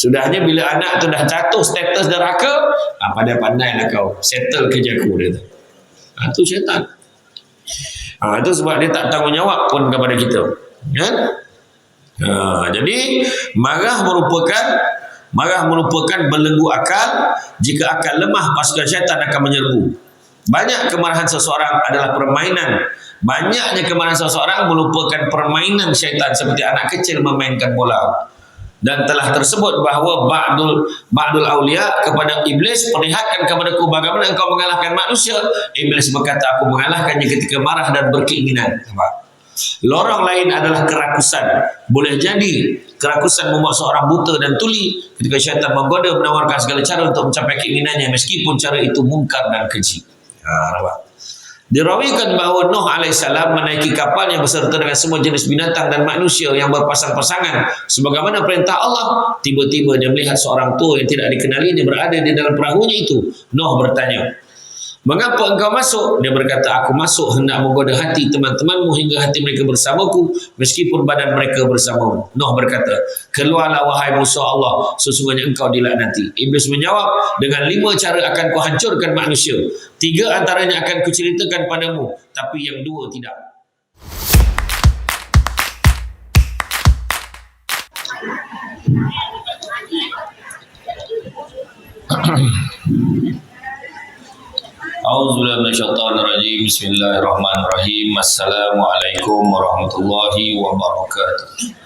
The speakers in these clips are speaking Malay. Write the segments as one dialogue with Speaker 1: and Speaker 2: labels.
Speaker 1: Sudahnya bila anak tu dah jatuh status derhaka, pandai-pandailah kau settle kerja aku, dia tu. Itu syaitan. Itu sebab dia tak tanggungjawab pun kepada kita. Kan? Jadi marah merupakan belenggu akal. Jika akal lemah, pasukan syaitan akan menyerbu. Banyak kemarahan seseorang adalah permainan. Banyaknya kemarahan seseorang merupakan permainan syaitan, seperti anak kecil memainkan bola. Dan telah tersebut bahawa ba'dul awliya kepada iblis, perlihatkan kepadaku bagaimana engkau mengalahkan manusia. Iblis berkata, aku mengalahkannya ketika marah dan berkeinginan. Lorong lain adalah kerakusan. Boleh jadi kerakusan membuat seorang buta dan tuli ketika syaitan menggoda, menawarkan segala cara untuk mencapai keinginannya, meskipun cara itu mungkar dan keji. Dirawikan bahawa Nuh AS menaiki kapalnya beserta dengan semua jenis binatang dan manusia yang berpasang-pasangan sebagaimana perintah Allah. Tiba-tiba dia melihat seorang tua yang tidak dikenalinya berada di dalam perahunya itu. Nuh bertanya, mengapa engkau masuk? Dia berkata, aku masuk hendak menggoda hati teman-temanmu hingga hati mereka bersamaku, meskipun badan mereka bersamamu. Nuh berkata, keluarlah wahai musuh Allah, sesungguhnya engkau dilaknati. Iblis menjawab, dengan 5 cara akan kuhancurkan manusia. 3 antaranya akan kuceritakan padamu, tapi yang 2 tidak. A'udzubillahi minasyaitonirrajim. Bismillahirrahmanirrahim. Assalamualaikum warahmatullahi wabarakatuh.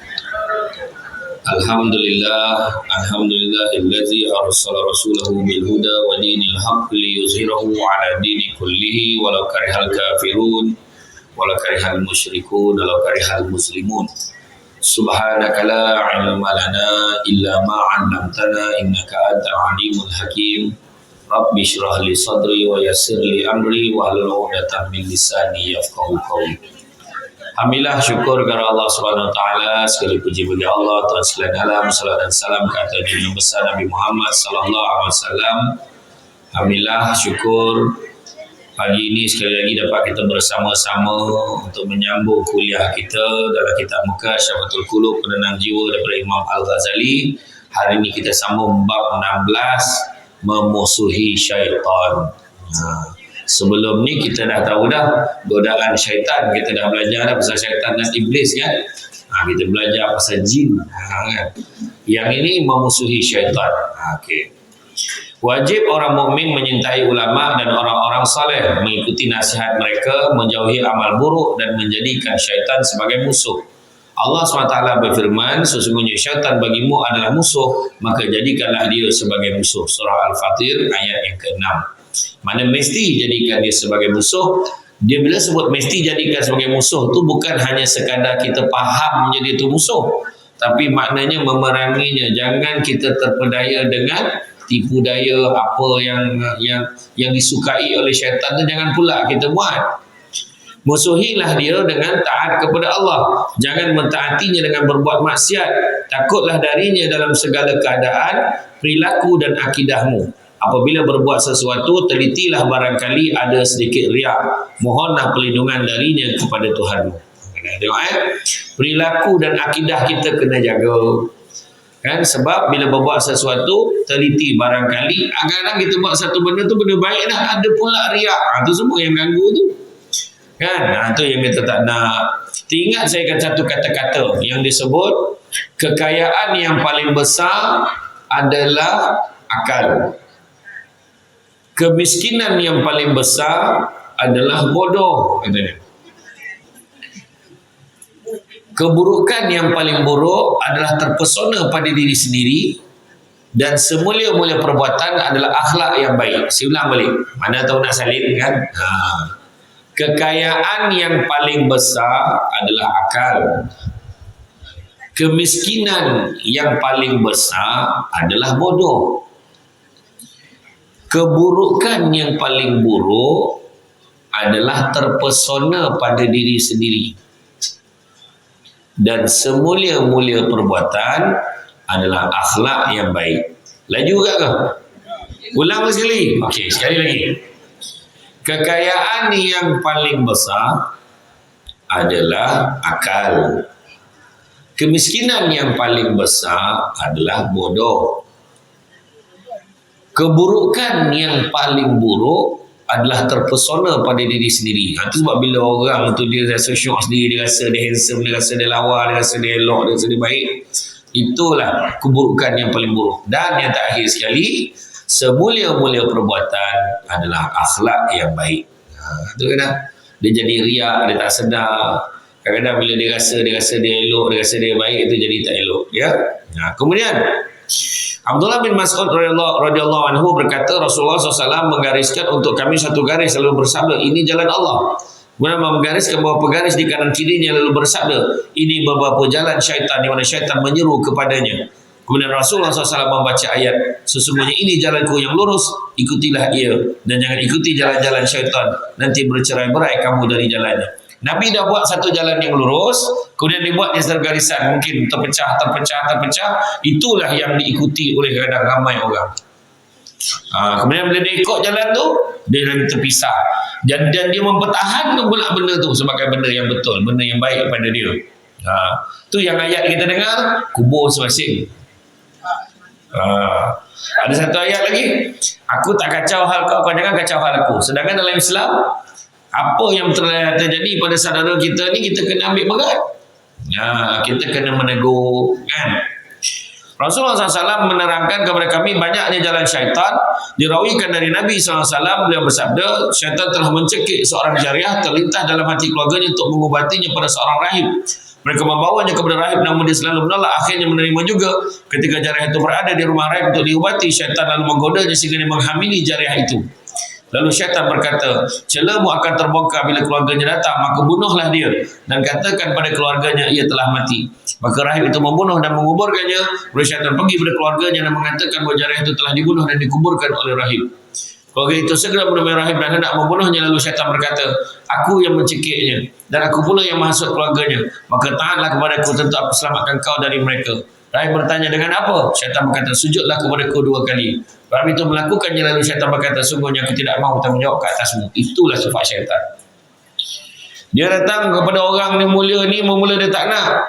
Speaker 1: Alhamdulillahillazi arsala rasulahu bil huda wa dinil haqq liyuzhirahu ala dini kullihi walau karihal kafirun walau karihal musyrikun walau karihal muslimun. Subhanaka la ilma lana illa ma 'allamtana innaka antal alimul hakim. Rabbi shrah li sadri wa yassir li amri wa hlul 'uqdatam min lisani yafqahu qawli. Alhamdulillah, syukur kepada Allah Subhanahu wa taala, segala puji bagi Allah, Tuhan sekalian alam, salam dan salam ke atas junjungan besar Nabi Muhammad sallallahu alaihi wasallam. Alhamdulillah, syukur pagi ini sekali lagi dapat kita bersama-sama untuk menyambung kuliah kita dalam kitab Muka Syafatul Qulub, penenang jiwa daripada Imam Al-Ghazali. Hari ini kita sambung bab 16, memusuhi syaitan. Sebelum ni kita dah tahu dah godaan syaitan, kita dah belajar dah pasal syaitan dan iblis kan. Kita belajar pasal jin. Yang ini memusuhi syaitan. Okey. Wajib orang mukmin menyintai ulama dan orang-orang saleh, mengikuti nasihat mereka, menjauhi amal buruk dan menjadikan syaitan sebagai musuh. Allah SWT berfirman, sesungguhnya syaitan bagimu adalah musuh, maka jadikanlah dia sebagai musuh. Surah Al-Fatir ayat yang ke-6. Mana mesti jadikan dia sebagai musuh. Dia bila sebut mesti jadikan sebagai musuh tu bukan hanya sekadar kita faham je dia tu musuh, tapi maknanya memeranginya. Jangan kita terpedaya dengan tipu daya apa yang disukai oleh syaitan tu, jangan pula kita buat. Musuhilah dia dengan taat kepada Allah. Jangan mentaatinya dengan berbuat maksiat. Takutlah darinya dalam segala keadaan, perilaku dan akidahmu. Apabila berbuat sesuatu, telitilah barangkali ada sedikit riak. Mohonlah perlindungan darinya kepada Tuhanmu. Tengok perilaku dan akidah kita kena jaga. Kan? Sebab bila berbuat sesuatu, teliti barangkali. Kadang-kadang kita buat satu benda tu benda baik dah, ada pula riak. Itu semua yang ganggu tu. Kan? Itu yang kita tak nak. Ingat saya kata satu kata-kata yang disebut, kekayaan yang paling besar adalah akal. Kemiskinan yang paling besar adalah bodoh, katanya. Keburukan yang paling buruk adalah terpesona pada diri sendiri, dan semulia-mulia perbuatan adalah akhlak yang baik. Saya ulang balik. Mana tahu nak salin kan? Kekayaan yang paling besar adalah akal. Kemiskinan yang paling besar adalah bodoh. Keburukan yang paling buruk adalah terpesona pada diri sendiri. Dan semulia-mulia perbuatan adalah akhlak yang baik. Laju juga ke? Ulang sekali. Okey, sekali lagi. Kekayaan yang paling besar adalah akal. Kemiskinan yang paling besar adalah bodoh. Keburukan yang paling buruk adalah terpesona pada diri sendiri. Itu sebab bila orang tu dia rasa syok sendiri, dia rasa dia handsome, dia rasa dia lawa, dia rasa dia elok, dia rasa dia baik. Itulah keburukan yang paling buruk. Dan yang terakhir sekali, semulia-mulia perbuatan adalah akhlak yang baik. Itu kan dia jadi riak, dia tak sedar. Kadang-kadang bila dia rasa dia elok, dia rasa dia baik, itu jadi tak elok. Ya. Kemudian Abdullah bin Mas'ud radhiyallahu anhu berkata, Rasulullah SAW menggariskan untuk kami satu garis lalu bersabda, ini jalan Allah. Kemudian menggariskan beberapa garis di kanan kirinya lalu bersabda, ini beberapa jalan syaitan di mana syaitan menyeru kepadanya. Kemudian Rasulullah SAW membaca ayat, sesungguhnya ini jalanku yang lurus, ikutilah ia, dan jangan ikuti jalan-jalan syaitan, nanti bercerai-berai kamu dari jalannya. Nabi dah buat satu jalan yang lurus, kemudian dibuat di garisan, mungkin terpecah. Itulah yang diikuti oleh kadang ramai orang. Kemudian bila dia ikut jalan tu, dia lagi terpisah. Dan dia mempertahankan pula benda tu sebagai benda yang betul, benda yang baik pada dia. Tu yang ayat kita dengar, kubur masing-masing. Ada satu ayat lagi, aku tak kacau hal kau, kau jangan kacau hal aku. Sedangkan dalam Islam, apa yang terjadi pada saudara kita ni, kita kena ambil berat. Kita kena menegur, kan? Rasulullah SAW menerangkan kepada kami banyaknya jalan syaitan. Dirawikan dari Nabi SAW, beliau bersabda, syaitan telah mencekik seorang jariah terlintas dalam hati keluarganya untuk mengubatinya pada seorang rahib. Mereka membawanya kepada rahib, namun dia selalu menolak. Akhirnya menerima juga. Ketika jariah itu berada di rumah rahib untuk diubati, syaitan lalu menggodanya sehingga dia menghamili jariah itu. Lalu syaitan berkata, celamu akan terbongkar bila keluarganya datang, maka bunuhlah dia dan katakan pada keluarganya ia telah mati. Maka rahib itu membunuh dan menguburkannya. Lalu syaitan pergi pada keluarganya dan mengatakan bahawa jariah itu telah dibunuh dan dikuburkan oleh rahib. Keluarga itu segera menemui rahib dan hendak membunuhnya. Lalu syaitan berkata, aku yang mencekiknya dan aku pula yang menghasut keluarganya, maka taatlah kepadaku, tentu aku selamatkan kau dari mereka. Rahib bertanya, dengan apa? Syaitan berkata, sujudlah kepadaku 2 kali. Rahib itu melakukannya, lalu syaitan berkata, sungguhnya aku tidak mahu tanggungjawab ke atasmu. Itulah sifat syaitan. Dia datang kepada orang ni mulia ni, mula dia tak nak.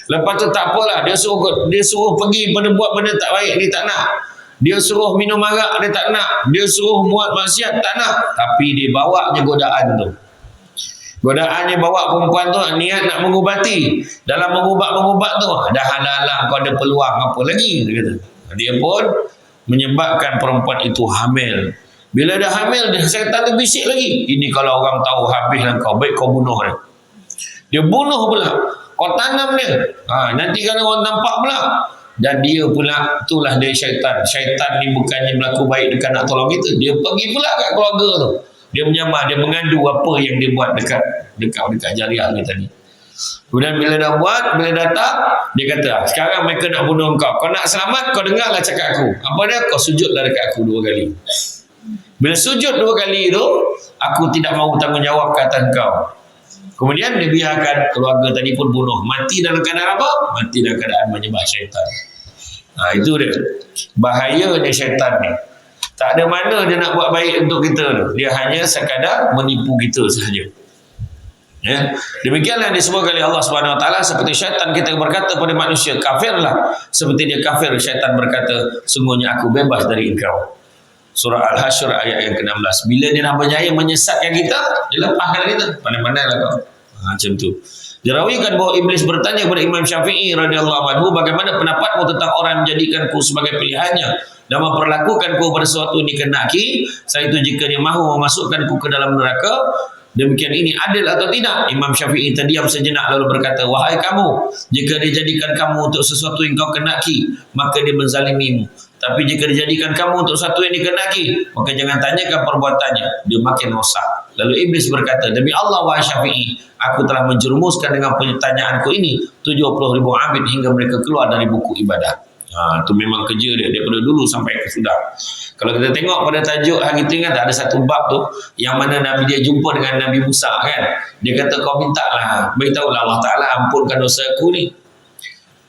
Speaker 1: Lepas tu tak apalah, dia suruh pergi pada buat benda tak baik, dia tak nak. Dia suruh minum arak, dia tak nak. Dia suruh buat maksiat, tak nak. Tapi dia bawa je godaan tu. Godaannya bawa perempuan tu niat nak mengubati. Dalam mengubat tu, dah halang kau ada peluang apa lagi, dia kata. Dia pun menyebabkan perempuan itu hamil. Bila dah hamil, syaitan tu bisik lagi. Ini kalau orang tahu habislah kau, baik kau bunuh dia. Dia bunuh pula. Kau tanam dia. Nanti kalau orang nampak pula. Dan dia pula, itulah dia syaitan. Syaitan ni bukannya berlaku baik dekat nak tolong kita. Dia pergi pula kat keluarga tu. Dia menyamar, dia mengadu apa yang dia buat dekat jariah ni tadi. Kemudian bila dah buat, bila datang, dia kata, sekarang mereka nak bunuh kau. Kau nak selamat, kau dengarlah cakap aku. Apa dia? Kau sujudlah dekat aku 2 kali. Bila sujud 2 kali tu, aku tidak mahu tanggungjawab ke atas kau. Kemudian dia biarkan keluarga tadi pun bunuh. Mati dalam keadaan apa? Mati dalam keadaan menyembah syaitan. Itu dia. Bahayanya syaitan ni. Tak ada mana dia nak buat baik untuk kita tu. Dia hanya sekadar menipu kita sahaja. Ya. Demikianlah disebutkan oleh Allah Subhanahu Wa Taala, seperti syaitan kita berkata pada manusia, kafirlah. Seperti dia kafir, syaitan berkata, sungguhnya aku bebas dari engkau. Surah Al-Hasyr ayat yang ke-16. Bila dia nak berjaya menyesatkan kita, dia lepaskan kita. Pandai-pandailah kau. Macam tu. Dirawikan bahawa Iblis bertanya kepada Imam Syafi'i radhiyallahu anhu, bagaimana pendapatmu tentang orang menjadikanku sebagai pilihannya dan memperlakukanku pada sesuatu yang dikenaki, selain itu jika dia mahu memasukkanku ke dalam neraka, demikian ini adil atau tidak? Imam Syafi'i terdiam sejenak lalu berkata, wahai kamu, jika dia jadikan kamu untuk sesuatu yang kau kenaki, maka dia menzalimimu. Tapi jika dijadikan kamu untuk satu yang dikenaki, maka jangan tanyakan perbuatannya, dia makin rosak. Lalu Iblis berkata, demi Allah wahai Syafi'i, aku telah menjerumuskan dengan pertanyaanku ini 70,000 abid hingga mereka keluar dari buku ibadah. Itu memang kerja dia daripada dulu sampai ke sudah. Kalau kita tengok pada tajuk hari itu, kan ada satu bab tu yang mana Nabi dia jumpa dengan Nabi Musa, kan. Dia kata, kau mintalah, beritahulah Allah Ta'ala ampunkan dosa aku ni.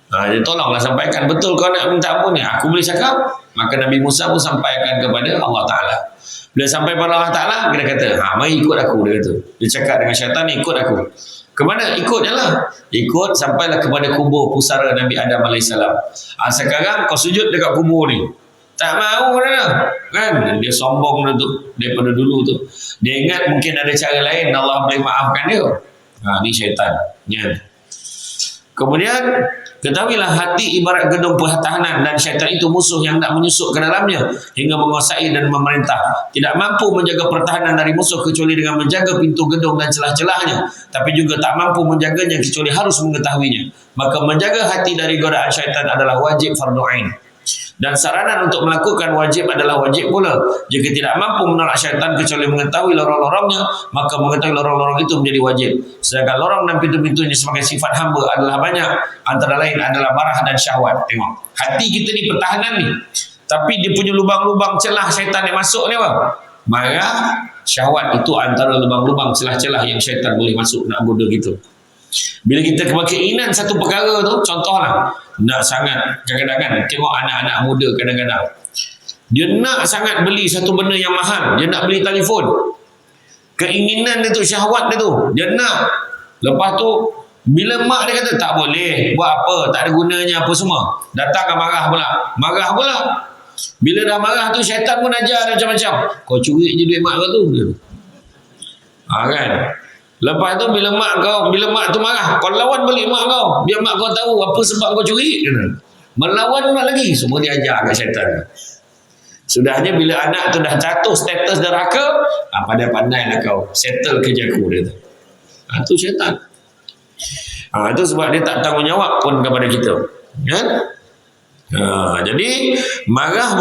Speaker 1: Dia tolonglah sampaikan, betul kau nak minta ampun ni, aku boleh cakap. Maka Nabi Musa pun sampaikan kepada Allah Ta'ala. Bila sampai pada Allah Ta'ala, dia kata, mari ikut aku, dia kata. Dia cakap dengan syaitan, ikut aku. Ke mana? Ikut je lah. Ikut sampailah kepada kubur pusara Nabi Adam AS. Sekarang kau sujud dekat kubur ni. Tak mahu dah. Kan? Dia sombong dah tu. Daripada dulu tu. Dia ingat mungkin ada cara lain. Allah boleh maafkan dia. Ni syaitan. Ya. Kemudian, ketahuilah hati ibarat gedung pertahanan dan syaitan itu musuh yang nak menyusup ke dalamnya hingga menguasai dan memerintah. Tidak mampu menjaga pertahanan dari musuh kecuali dengan menjaga pintu gedung dan celah-celahnya. Tapi juga tak mampu menjaganya kecuali harus mengetahuinya. Maka menjaga hati dari godaan syaitan adalah wajib fardu ain. Dan saranan untuk melakukan wajib adalah wajib pula. Jika tidak mampu menolak syaitan kecuali mengetahui lorong-lorongnya, maka mengetahui lorong-lorong itu menjadi wajib. Sedangkan lorong dan pintu-pintunya sebagai sifat hamba adalah banyak. Antara lain adalah marah dan syahwat. Tengok, hati kita ni pertahanan ni, tapi dia punya lubang-lubang celah syaitan yang masuk ni apa? Marah, syahwat itu antara lubang-lubang celah-celah yang syaitan boleh masuk nak goda kita. Bila kita keinginan satu perkara tu, contohlah nak sangat, kadang-kadang tengok anak-anak muda kadang-kadang dia nak sangat beli satu benda yang mahal, dia nak beli telefon. Keinginan dia tu, syahwat dia tu, dia nak. Lepas tu bila mak dia kata tak boleh, buat apa, tak ada gunanya apa semua, datang kan marah pula. Bila dah marah tu syaitan pun ajar dia macam-macam. Kau curi je duit mak kau tu. Kan? Lepas tu bila mak tu marah, kau lawan balik mak kau, biar mak kau tahu apa sebab kau curi. Melawan pula lagi. Semua dia ajar kat syaitan. Sudahnya bila anak tu dah jatuh status derhaka, pandai-pandai lah kau settle kerja aku, dia tu. Tu syaitan. Itu sebab dia tak tanggungjawab pun kepada kita. Kan? Jadi marah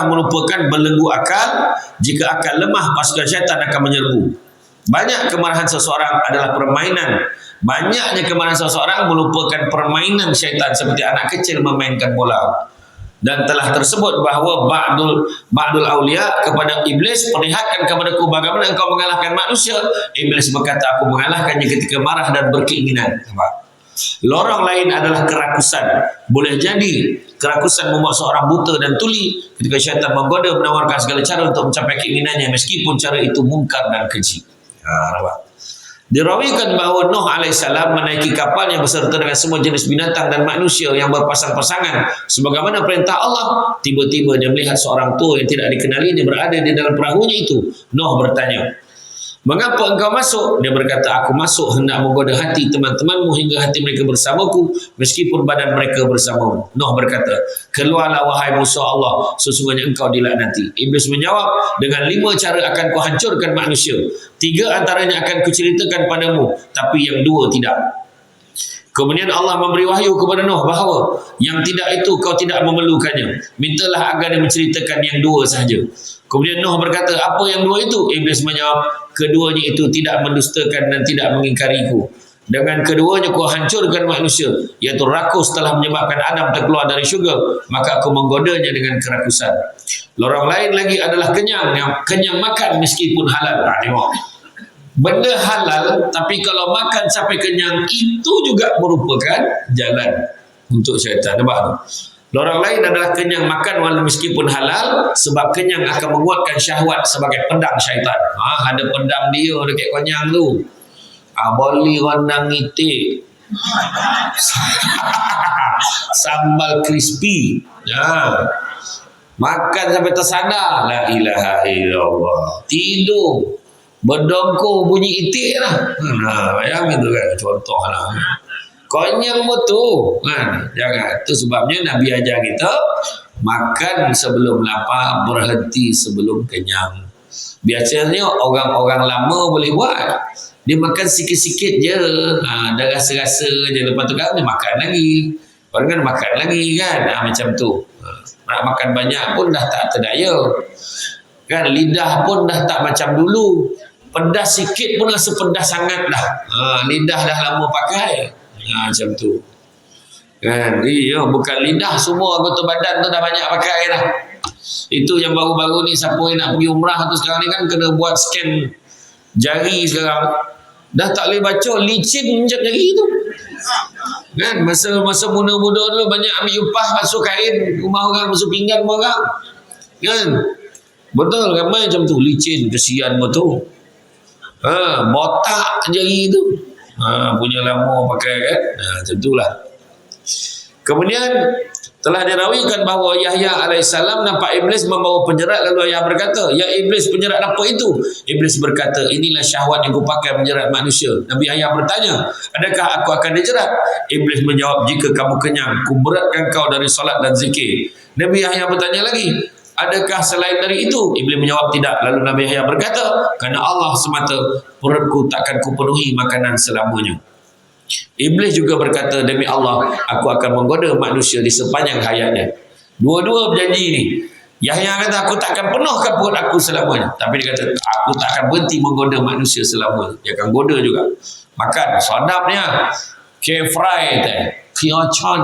Speaker 1: merupakan belenggu akal. Jika akal lemah, pasukan syaitan akan menyerbu. Banyak kemarahan seseorang adalah permainan. Banyaknya kemarahan seseorang merupakan permainan syaitan, seperti anak kecil memainkan bola. Dan telah tersebut bahawa ba'dul awliya kepada iblis, perlihatkan kepadaku bagaimana engkau mengalahkan manusia. Iblis berkata, aku mengalahkannya ketika marah dan berkeinginan. Lorong lain adalah kerakusan. Boleh jadi kerakusan membuat seorang buta dan tuli ketika syaitan menggoda menawarkan segala cara untuk mencapai keinginannya, meskipun cara itu mungkar dan keji. Dirawikan bahawa Nuh AS menaiki kapalnya beserta dengan semua jenis binatang dan manusia yang berpasang-pasangan sebagaimana perintah Allah. Tiba-tiba dia melihat seorang tua yang tidak dikenalinya berada di dalam perahunya itu. Nuh bertanya, mengapa engkau masuk? Dia berkata, aku masuk hendak menggoda hati teman-temanmu hingga hati mereka bersamaku, meskipun badan mereka bersamamu. Nuh berkata, keluarlah wahai Musa Allah, sesungguhnya engkau dilaknati. Iblis menjawab, dengan 5 cara akan kuhancurkan manusia. 3 antaranya akan kuceritakan padamu, tapi yang 2 tidak. Kemudian Allah memberi wahyu kepada Nuh bahawa yang tidak itu kau tidak memerlukannya. Mintalah agar dia menceritakan yang 2 sahaja. Kemudian Nuh berkata, apa yang 2 itu? Iblis menjawab, keduanya itu tidak mendustakan dan tidak mengingkariku. Dengan keduanya ku hancurkan manusia, iaitu rakus telah menyebabkan Adam terkeluar dari syurga, maka aku menggodanya dengan kerakusan. Lorong lain lagi adalah kenyang makan meskipun halal. Tengok, benda halal tapi kalau makan sampai kenyang, itu juga merupakan jalan untuk syaitan. Nampak tu? Lorong lain adalah kenyang makan walau meskipun halal, sebab kenyang akan menguatkan syahwat sebagai pedang syaitan. Ada pedang dia dekat kenyang tu. Boli rendang itik, sambal crispy, makan sampai tersadar, la ilaha illallah, tidur berdongkor bunyi itik lah. Yang itu kan contoh lah. Konyang betul kan? Jangan. Itu sebabnya Nabi ajar kita makan sebelum lapar, berhenti sebelum kenyang. Biasanya orang-orang lama boleh buat. Dia makan sikit-sikit je, dah rasa-rasa je, lepas tu kan dia makan lagi. Orang kan makan lagi kan, macam tu. Nak makan banyak pun dah tak terdaya. Kan lidah pun dah tak macam dulu. Pedas sikit pun rasa pedas sangat dah. Lidah dah lama pakai. Macam tu. Kan, iya, bukan lidah, semua anggota badan tu dah banyak pakai dah. Itu yang baru-baru ni siapa yang nak pergi umrah tu sekarang ni kan kena buat scan jari sekarang. Dah tak boleh baca, licin jap jari tu. Kan, masa muda-muda dulu banyak ambil upah basuh kain rumah orang, basuh pinggan rumah orang. Kan? Betul, ramai macam tu, licin, kesian betul. Botak jari tu. Punya lama pakai kan. Tentulah. Kemudian telah dirawikan bahawa Yahya alaihissalam nampak iblis membawa penjerat, lalu Yahya berkata, "Ya iblis, penjerat apa itu?" Iblis berkata, "Inilah syahwat yang kupakai menjerat manusia." Nabi Yahya bertanya, "Adakah aku akan dijerat?" Iblis menjawab, "Jika kamu kenyang, kuberatkan kau dari solat dan zikir." Nabi Yahya bertanya lagi, "Adakah selain dari itu?" Iblis menjawab, "Tidak." Lalu Nabi Yahya berkata, "Karena Allah semata, perutku takkan kupenuhi makanan selamanya." Iblis juga berkata, "Demi Allah, aku akan menggoda manusia di sepanjang hayatnya." Dua-dua berjanji ni. Yahya kata, "Aku takkan penuhkan perut aku selamanya." Tapi dia kata, "Aku tak akan berhenti menggoda manusia selamanya." Dia akan goda juga. Makan, sedapnya. K-fry, Kyochon,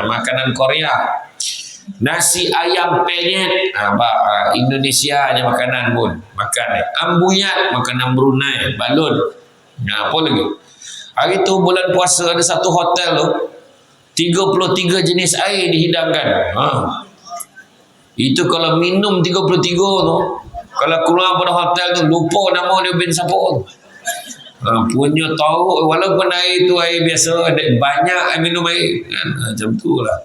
Speaker 1: makanan Korea. Nasi ayam penyet, Indonesia ni makanan pun. Makan. Ambuyat, makanan Brunei. Balon. Apa lagi? Hari tu bulan puasa ada satu hotel tu 33 jenis air dihidangkan. Itu kalau minum 33 tu, kalau keluar pada hotel tu lupa nama dia bin siapa tu. Punya tahu walaupun air tu air biasa, ada banyak minum air kan. Macam tu lah.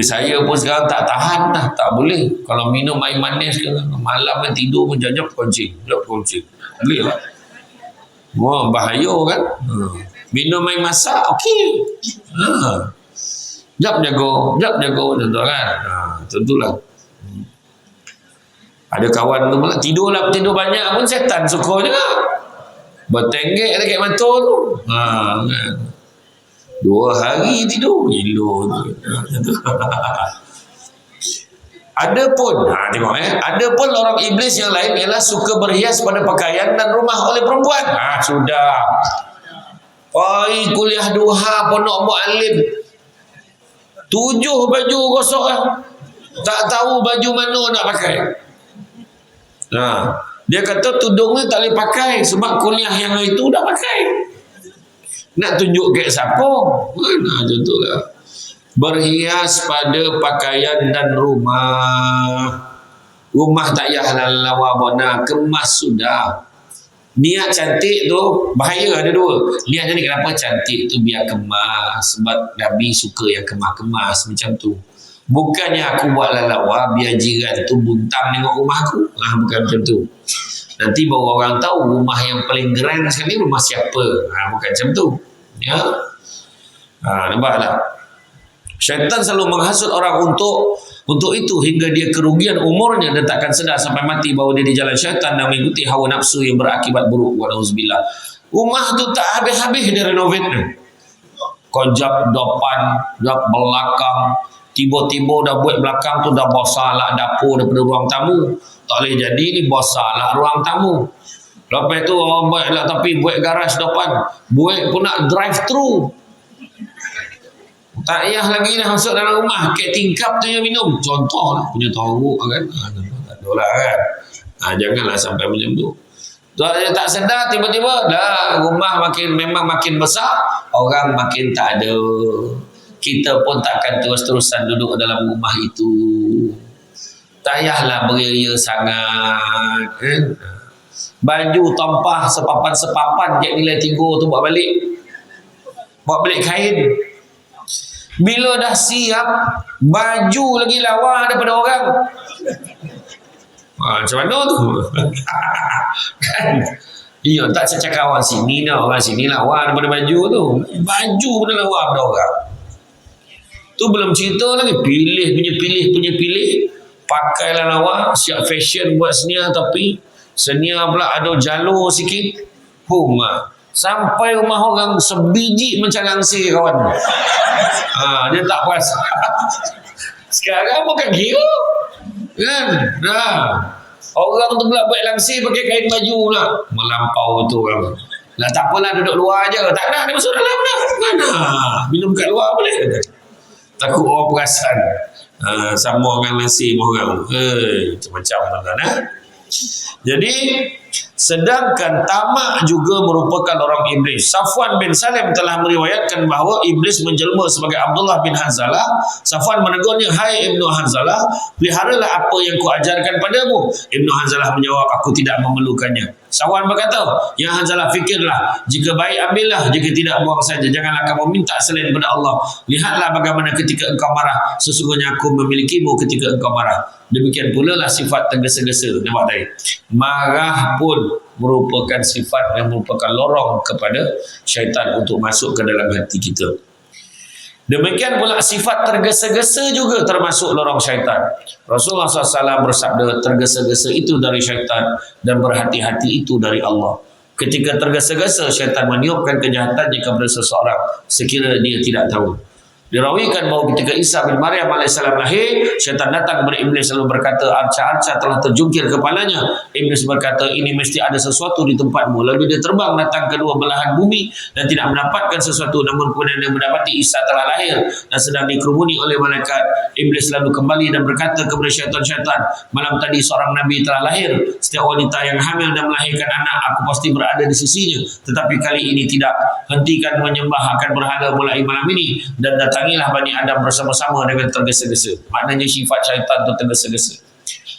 Speaker 1: Saya pun sekarang tak tahan dah, tak boleh. Kalau minum air manis ke malam tidur pun jajak kuncing. Boleh lah. Bahaya kan. Minum air masak okey. Jap jago tentu kan. Tentulah. Ada kawan tu malah tidur banyak pun setan suka juga. Bertenggek dekat mata tu. Kan. 2 hari tidur gila tu. Adapun adapun orang iblis yang lain ialah suka berhias pada pakaian dan rumah oleh perempuan. Sudah. Kuliah duha pondok muallim 7 baju gosok tak tahu baju mana nak pakai. Dia kata tudung ni tak boleh pakai sebab kuliah yang itu dah pakai. Nak tunjuk ke siapa? Tentulah. Berhias pada pakaian dan rumah. Rumah tak payah lawa bona, kemas sudah. Niat cantik tu bahaya, ada 2. Niat ni kenapa cantik tu biar kemas, sebab Nabi suka yang kemas-kemas macam tu. Bukannya aku buat lawa biar jiran tu buntang tengok rumah aku. Bukan macam tu. Nanti baru orang tahu rumah yang paling grand sekali rumah siapa. Bukan macam tu. Ya. Nampak tak? Syaitan selalu menghasut orang untuk itu hingga dia kerugian umurnya dan takkan sedar sampai mati bahawa dia di jalan syaitan dan mengikuti hawa nafsu yang berakibat buruk. Walauzubillah. Rumah tu tak habis-habis dia renovate. Kau jap depan, jap belakang, tiba-tiba dah buat belakang tu dah bosar lah dapur daripada ruang tamu. Tak boleh jadi ni bosar lah ruang tamu. Lepas tu buat lah tapi buat garaj depan, buat pun nak drive thru. Tak payah lagi dah masuk dalam rumah, kek tingkap tu yang minum. Contoh lah, punya tahu kan. Tak ada lah kan. Janganlah sampai macam tu. Tak sedar tiba-tiba dah rumah memang makin besar, orang makin tak ada. Kita pun takkan terus-terusan duduk dalam rumah itu. Tak payahlah beria sangat kan. Baju tampah sepapan kayak nilai 3 tu buat balik kain. Bila dah siap, baju lagi lawa daripada orang. Macam mana tu? Kan? Iya, tak cakap orang sini dah, orang sini lawa daripada baju tu. Baju pun lawa daripada orang. Tu belum cerita lagi, pilih. Pakailah lawa, siap fashion buat senia, tapi senia pula ada jalur sikit. Sampai rumah orang sebiji macam langsir kawan. Dia tak puas. Sekarang bukan kira kan. Orang tu pula buat langsir pakai kain baju pula. Melampau tu orang. Tak apalah duduk luar je. Tak nak dia masuk dalam dah. Mana? Minum kat luar boleh. Takut orang perasan. Sama dengan langsir orang. Macam-macam tuan-tuan. Jadi Sedangkan tamak juga merupakan orang iblis. Safwan bin Salim telah meriwayatkan bahawa iblis menjelma sebagai Abdullah bin Hanzalah. Safwan menegurnya, "Hai Ibnu Hanzalah, peliharalah apa yang kuajarkan padamu." Ibnu Hanzalah menjawab, "Aku tidak memerlukannya." Safwan berkata, "Ya Hanzalah, fikirlah. Jika baik, ambillah. Jika tidak, buang saja. Janganlah kamu minta selain daripada Allah. Lihatlah bagaimana ketika engkau marah. Sesungguhnya aku memilikimu ketika engkau marah." Demikian pula lah sifat tergesa-gesa. Nampak tadi? Marah pun merupakan sifat yang merupakan lorong kepada syaitan untuk masuk ke dalam hati kita. Demikian pula sifat tergesa-gesa juga termasuk lorong syaitan. Rasulullah SAW bersabda, tergesa-gesa itu dari syaitan dan berhati-hati itu dari Allah. Ketika tergesa-gesa, syaitan meniupkan kejahatannya kepada seseorang sekiranya dia tidak tahu. Dirawikan bahawa ketika Isa bin Maryam AS lahir, syaitan datang kepada iblis lalu berkata, "Arca-arca telah terjungkir kepalanya." Iblis berkata, "Ini mesti ada sesuatu di tempatmu." Lalu dia terbang datang ke dua belahan bumi dan tidak mendapatkan sesuatu. Namun kemudian dia mendapati Isa telah lahir dan sedang dikerumuni oleh malaikat. Iblis lalu kembali dan berkata kepada syaitan-syaitan, "Malam tadi seorang Nabi telah lahir. Setiap wanita yang hamil dan melahirkan anak, aku pasti berada di sisinya. Tetapi kali ini tidak. Hentikan menyembah akan berhala mulai malam ini dan datangilah Bani Adam bersama-sama dengan tergesa-gesa." Maknanya sifat syaitan tu tergesa-gesa,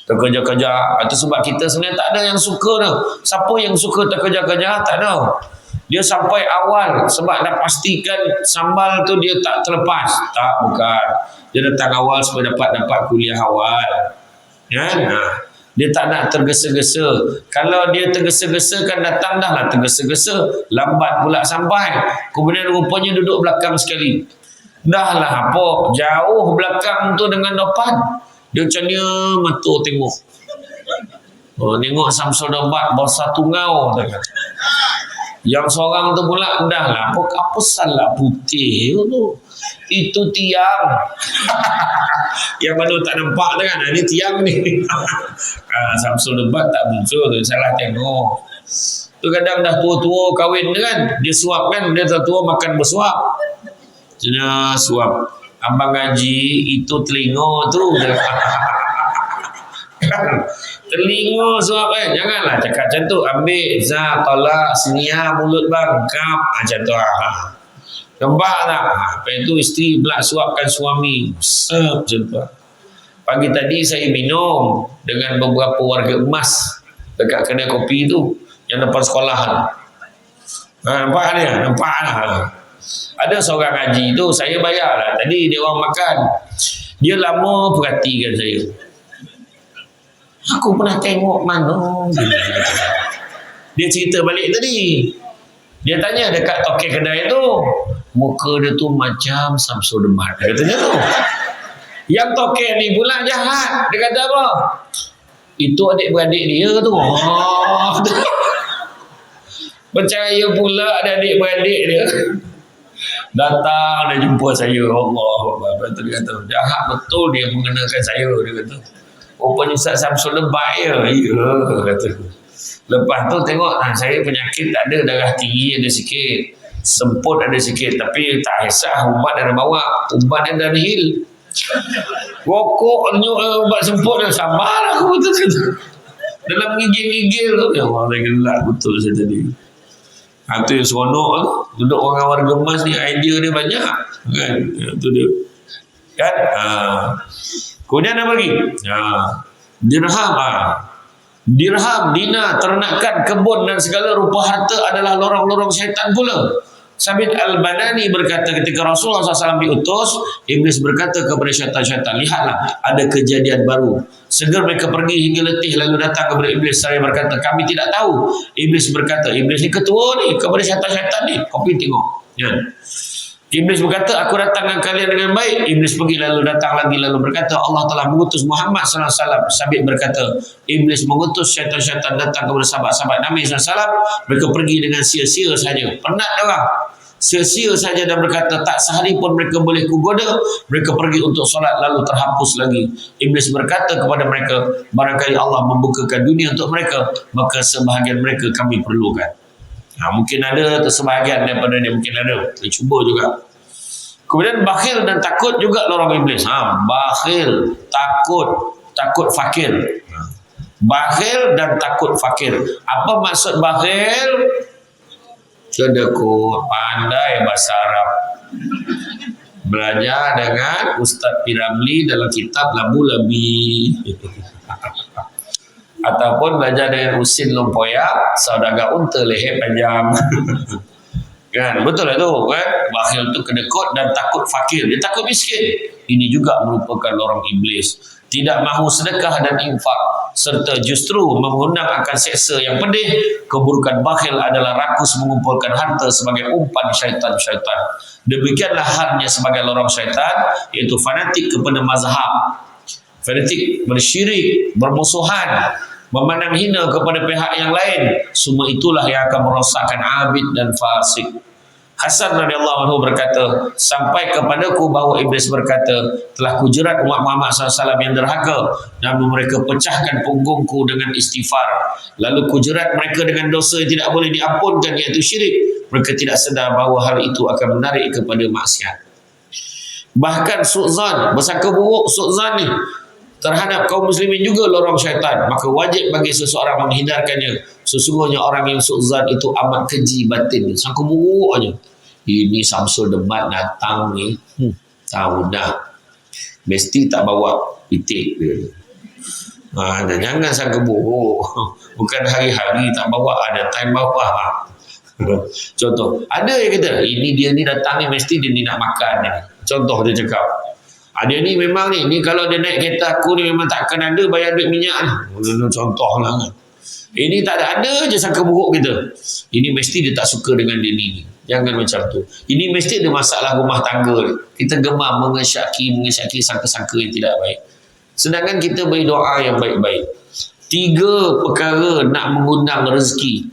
Speaker 1: terkejar-kejar. Itu sebab kita sebenarnya tak ada yang suka dah. Siapa yang suka terkejar-kejar? Tak ada. Dia sampai awal sebab dah pastikan sambal tu dia tak terlepas. Tak, bukan. Dia datang awal supaya dapat kuliah awal. Ya, nah. Dia tak nak tergesa-gesa. Kalau dia tergesa-gesa kan datang dah lah tergesa-gesa, lambat pula sampai. Kemudian rupanya duduk belakang sekali. Dah lah apa, jauh belakang tu dengan depan. Dia macam ni mata tengok. Tengok Samsul Debat bahasa tungau. Yang seorang tu pula, dah lah apa salah putih tu. Itu tiang. Yang mana tak nampak tu kan, ini tiang ni. Samsul Debat tak muncul tu, salah tengok. Tu kadang dah tua-tua kahwin tu kan, dia suap kan, dia tua makan bersuap. Dia suap. Abang Haji itu telinga tu. Telinga suap kan. Janganlah cakap macam tu. Ambil zat, tolak, senia mulut bang. Kap. Macam tu. Nampak tak? Lepas itu isteri pula suapkan suami. Macam tu. Pagi tadi saya minum dengan beberapa warga emas dekat kedai kopi tu yang depan sekolah. Nampak dia? Nampak lah. Ada seorang haji tu, saya bayar lah. Tadi dia orang makan. Dia lama perhatikan saya. Aku pernah tengok mana. Dia cerita balik tadi. Dia tanya dekat toke kedai tu, muka dia tu macam Samsul Debat. Katanya tu. Yang toke ni pula jahat. Dia kata apa? Itu adik-beradik dia tu. Percaya pula ada adik-beradik dia. Datang dia jumpa saya. Allah. Lepas dia kata, jahat betul dia mengenakan saya. Dia kata, rupanya Ustaz Samsul Debat ya. Ya, kata. Lepas tu tengok, saya penyakit tak ada, darah tinggi ada sikit, semput ada sikit, tapi tak kisah, ubat ada bawa, ubat ada hil. Rokok ubat semput dah, sabar aku betul. Dalam gigil-gigil tu, ya Allah, saya gelak betul saya tadi. Itu yang seronok tu. Duduk orang warga emas ni, idea dia banyak kan. Itu dia kan. Kemudian apa lagi? Dirham, dinar, ternakan, kebun dan segala rupa harta adalah lorong-lorong syaitan pula. Sabit Al-Banani berkata ketika Rasulullah SAW diutus, iblis berkata kepada syaitan-syaitan, lihatlah ada kejadian baru. Segera mereka pergi hingga letih lalu datang kepada iblis. Saya berkata, kami tidak tahu. Iblis berkata, iblis ni ketua ni kepada syaitan-syaitan ni. Kopi tengok. Ya. Iblis berkata, aku datang dengan kalian dengan baik. Iblis pergi lalu datang lagi lalu berkata, Allah telah mengutus Muhammad SAW. Sabit berkata, iblis mengutus syaitan-syaitan datang kepada sahabat-sahabat Nabi SAW. Mereka pergi dengan sia-sia saja. Penat orang. Sia-sia saja dan berkata, tak sehari pun mereka boleh kugoda. Mereka pergi untuk solat lalu terhapus lagi. Iblis berkata kepada mereka, barangkali Allah membukakan dunia untuk mereka, maka sebahagian mereka kami perlukan. Mungkin ada sebahagian daripada dia, mungkin ada. Dia cuba juga. Kemudian bakhil dan takut juga lorong iblis. Bakhil, takut fakir. Bakhil dan takut fakir. Apa maksud bakhil? Kedekut, pandai bahasa Arab. Belajar dengan Ustaz Piramli dalam kitab Labu Labi. Ataupun belajar dengan Usin Lompoyak, saudagar unta leher panjang. Kan, betul lah tu kan? Bakhil tu kedekut dan takut fakir. Dia takut miskin. Ini juga merupakan orang iblis. Tidak mahu sedekah dan infak, serta justru mengundang akan seksa yang pedih. Keburukan bakhil adalah rakus mengumpulkan harta sebagai umpan syaitan-syaitan. Demikianlah halnya sebagai lorong syaitan, iaitu fanatik kepada mazhab, fanatik bersyirik, bermusuhan, memandang hina kepada pihak yang lain. Semua itulah yang akan merosakkan abid dan fasik. Hasan radhiyallahu anhu berkata, sampai kepadaku bahawa iblis berkata, telah kujerat umat Muhammad SAW yang derhaka, namun mereka pecahkan punggungku dengan istighfar. Lalu kujerat mereka dengan dosa yang tidak boleh diampunkan, iaitu syirik. Mereka tidak sedar bahawa hal itu akan menarik kepada maksiat. Bahkan su'zan, bersangka buruk su'zan ni terhadap kaum muslimin juga lorong syaitan. Maka wajib bagi seseorang menghindarkannya. Sesungguhnya orang yang su'zan itu amat keji batin, sangka buruk aja. Ini Samsul Debat datang ni, tahu dah mesti tak bawa pitik dia. Jangan sangka buruk. Bukan hari-hari tak bawa, ada time bawa. Contoh, ada yang kata ini dia ni datang ni mesti dia ni nak makan ni. Contoh dia cakap, ada ni memang ni kalau dia naik kereta aku ni memang takkan ada bayar duit minyak ni. Contoh lah kan. Ini tak ada je sangka buruk kita. Ini mesti dia tak suka dengan dia ni. Jangan macam tu. Ini mesti ada masalah rumah tangga ni. Kita gemar mengesyaki sangka-sangka yang tidak baik. Sedangkan kita beri doa yang baik-baik. 3 perkara nak mengundang rezeki.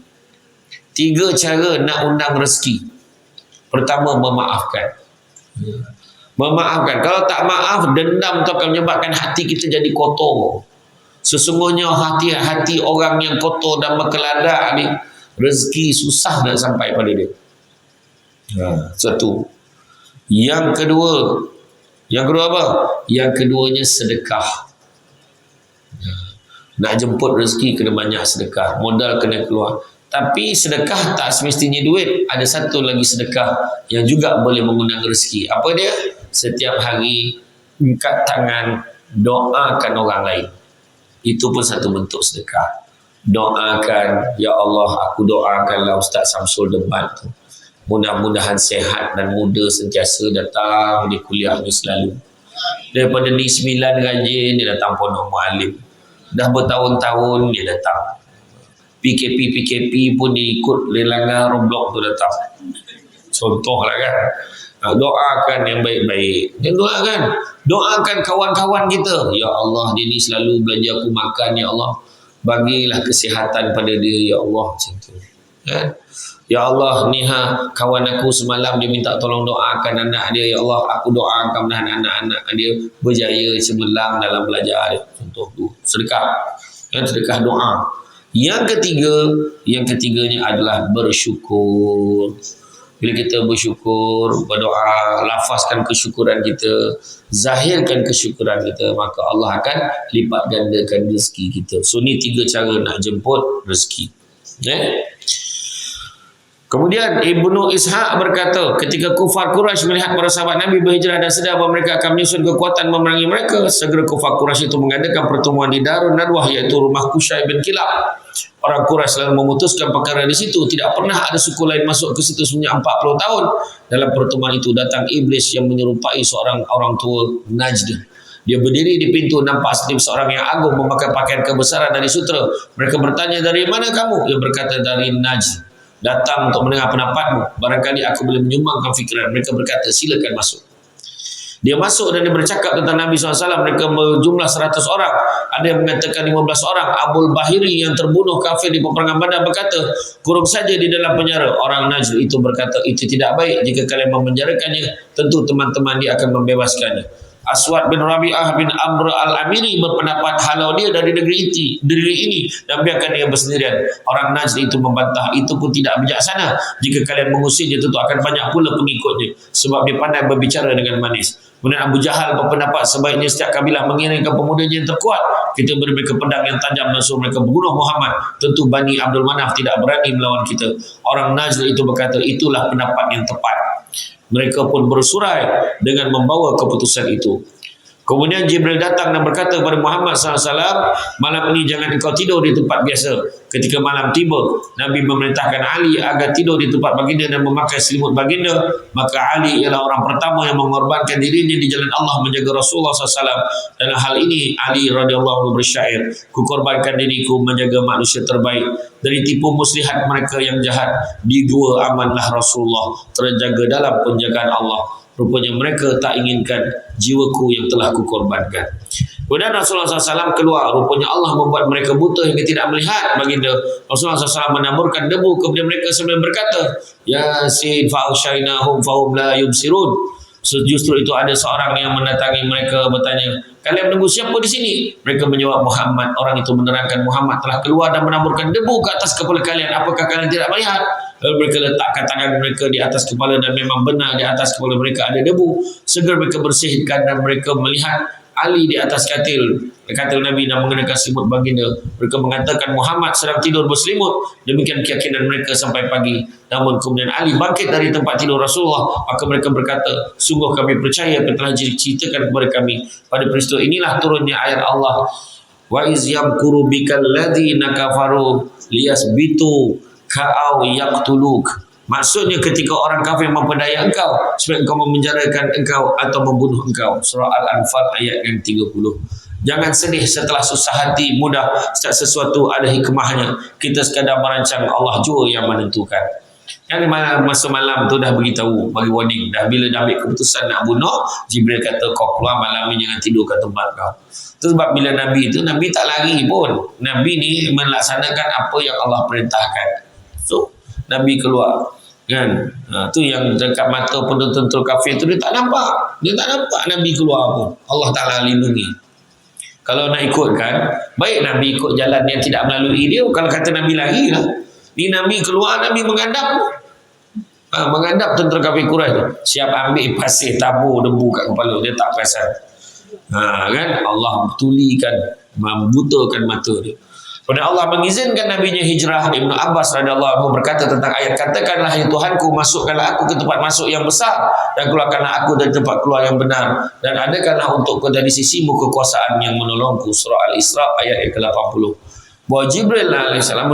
Speaker 1: 3 cara nak undang rezeki. Pertama, memaafkan. Memaafkan. Kalau tak maaf, dendam tu akan menyebabkan hati kita jadi kotor. Sesungguhnya hati-hati orang yang kotor dan berkeladak ni, rezeki susah nak sampai pada dia. Satu. Yang kedua apa? Yang keduanya sedekah. Nak jemput rezeki kena banyak sedekah. Modal kena keluar. Tapi sedekah tak semestinya duit. Ada satu lagi sedekah yang juga boleh mengundang rezeki. Apa dia? Setiap hari angkat tangan, doakan orang lain. Itu pun satu bentuk sedekah. Doakan, ya Allah, aku doakanlah Ustaz Samsul Debat tu. Mudah-mudahan sehat dan muda sentiasa datang di kuliah ni selalu. Daripada ni 9 rajin, dia datang Pondok Mualim. Dah bertahun-tahun dia datang. PKP pun dia ikut lelangan Roblox tu datang. Contoh lah kan. Doakan yang baik-baik. Dan doakan kawan-kawan kita. Ya Allah, dia ni selalu belanja aku makan. Ya Allah, bagilah kesihatan pada dia. Ya Allah, macam tu. Kan? Ya Allah, ni kawan aku semalam dia minta tolong doakan anak dia. Ya Allah, aku doakan anak-anak dia berjaya cemerlang dalam belajar dia. Contoh tu, sedekah. Sedekah doa. Yang ketiganya adalah bersyukur. Bila kita bersyukur, berdoa, lafazkan kesyukuran kita, zahirkan kesyukuran kita, maka Allah akan lipat gandakan rezeki kita. So ni 3 cara nak jemput rezeki. Kemudian Ibnu Ishaq berkata, ketika kufar Quraisy melihat para sahabat Nabi berhijrah dan sedar bahawa mereka akan menyusun kekuatan memerangi mereka, segera kufar Quraisy itu mengadakan pertemuan di Darun Nadwah, iaitu rumah Qusay bin Kilab. Orang Quraisy selalu memutuskan perkara di situ. Tidak pernah ada suku lain masuk ke situ semenjak 40 tahun. Dalam pertemuan itu datang iblis yang menyerupai seorang orang tua Najd. Dia berdiri di pintu, nampak seperti seorang yang agung memakai pakaian kebesaran dari sutra. Mereka bertanya, dari mana kamu? Dia berkata, dari Najd. Datang untuk mendengar pendapatmu. Barangkali aku boleh menyumbangkan fikiran. Mereka berkata, silakan masuk. Dia masuk dan dia bercakap tentang Nabi SAW. Mereka berjumlah 100 orang. Ada yang mengatakan 15 orang. Abul Bahiri yang terbunuh kafir di peperangan Badar berkata, kurung saja di dalam penjara. Orang Najd itu berkata, itu tidak baik. Jika kalian memenjarakannya, tentu teman-teman dia akan membebaskannya. Aswad bin Rabi'ah bin Amr al-Amiri berpendapat halau dia dari negeri ini dan biarkan dia bersendirian. Orang Najd itu membantah, itu pun tidak bijaksana. Jika kalian mengusirnya, tentu akan banyak pula pengikutnya, sebab dia pandai berbicara dengan manis. Kemudian Abu Jahal berpendapat sebaiknya setiap kabilah mengirimkan pemudanya yang terkuat. Kita beri mereka pedang yang tajam dan suruh mereka membunuh Muhammad. Tentu Bani Abdul Manaf tidak berani melawan kita. Orang Najd itu berkata, itulah pendapat yang tepat. Mereka pun bersurai dengan membawa keputusan itu. Kemudian Jibril datang dan berkata kepada Muhammad SAW, malam ini jangan engkau tidur di tempat biasa. Ketika malam tiba, Nabi memerintahkan Ali agar tidur di tempat baginda dan memakai selimut baginda. Maka Ali ialah orang pertama yang mengorbankan dirinya di jalan Allah menjaga Rasulullah SAW. Dan hal ini Ali radhiyallahu anhu bersyair, kukorbankan diriku menjaga manusia terbaik dari tipu muslihat mereka yang jahat. Di gua amanlah Rasulullah, terjaga dalam penjagaan Allah. Rupanya mereka tak inginkan jiwaku yang telah kukorbankan. Kemudian Rasulullah SAW keluar. Rupanya Allah membuat mereka buta hingga tidak melihat baginda. Rasulullah SAW menaburkan debu kepada mereka sambil berkata, Yasin fa'ushainahum fahum la yubsirun. Justru itu ada seorang yang mendatangi mereka bertanya, kalian menunggu siapa di sini? Mereka menjawab, Muhammad. Orang itu menerangkan, Muhammad telah keluar dan menaburkan debu ke atas kepala kalian. Apakah kalian tidak melihat? Lalu mereka letakkan tangan mereka di atas kepala dan memang benar di atas kepala mereka ada debu. Segera mereka bersihkan dan mereka melihat Ali di atas katil Nabi dan mengenakan selimut baginda. Mereka mengatakan Muhammad sedang tidur berselimut. Demikian keyakinan mereka sampai pagi. Namun kemudian Ali bangkit dari tempat tidur Rasulullah. Maka mereka berkata, sungguh kami percaya apa telah diceritakan kepada kami. Pada peristiwa inilah turunnya ayat Allah, wa iz yamkuru bikal ladzina kafaru liyasbitu ka'au yaqtuluk. Maksudnya ketika orang kafir memperdaya engkau supaya engkau memenjarakan engkau atau membunuh engkau. Surah Al-Anfal ayat yang 30. Jangan sedih setelah susah hati, mudah. Setiap sesuatu ada hikmahnya. Kita sekadar merancang, Allah jua yang menentukan. Yang masa malam tu dah beritahu, bagi warning. Dah bila dah ambil keputusan nak bunuh, Jibril kata kau keluar malam ni jangan tidur kat tempat kau. Itu sebab bila Nabi tu, Nabi tak lari pun. Nabi ni melaksanakan apa yang Allah perintahkan. So Nabi keluar kan, tu yang dekat mata penonton kafir tu dia tak nampak Nabi keluar pun. Allah Ta'ala lindungi. Kalau nak ikutkan, baik Nabi ikut jalan yang tidak melalui dia. Kalau kata Nabi lari lah, ni Nabi keluar, Nabi menghadap menghadap tentera kafir Quraisy tu, siap ambil pasir tabur debu kat kepala dia, tak perasan. Kan Allah tulikan, membutakan mata dia. Pada Allah mengizinkan Nabi-Nya hijrah. Ibnu Abbas radhiyallahu anhu berkata tentang ayat, katakanlah ya Tuhanku, masukkanlah aku ke tempat masuk yang besar dan keluarkanlah aku dari tempat keluar yang benar, dan adakanlah untukku dari sisimu kekuasaan yang menolongku. Surah Al-Isra ayat yang ke-80. Bahawa Jibril alaihissalam